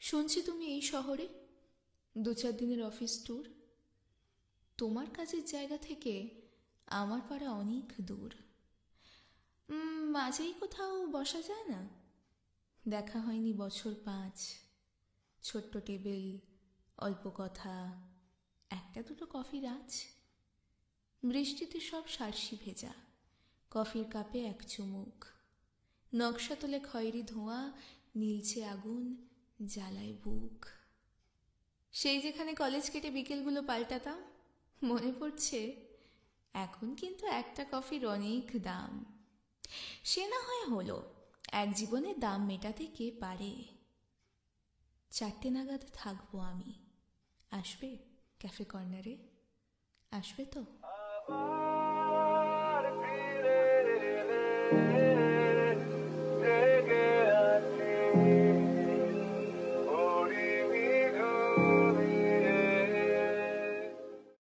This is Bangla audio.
শুনছি তুমি এই শহরে 2-4 দিনের অফিস ট্যুর। তোমার কাজের জায়গা থেকে আমার পাড়া অনেক দূর। মাঝেই কোথাও বসা যায় না? দেখা হয়নি বছর 5। ছোট্ট টেবিল, অল্প কথা, একটা দুটো কফির আঁচ। বৃষ্টিতে সব সার্সি ভেজা, কফির কাপে এক চুমুক। নকশা তোলে খয়েরি ধোঁয়া, নীলচে আগুন, জ্বালায় বুক। সেই যেখানে কলেজ কেটে বিকেলগুলো পাল্টাতাম, মনে পড়ছে এখন কিন্তু একটা কফির অনেক দাম। সে না হয় হলো, এক জীবনে দাম মেটাতে কে পারে। 4টে নাগাদ থাকবো আমি। আসবে ক্যাফে কর্নারে? আসবে তো? আবার ফিরে এলে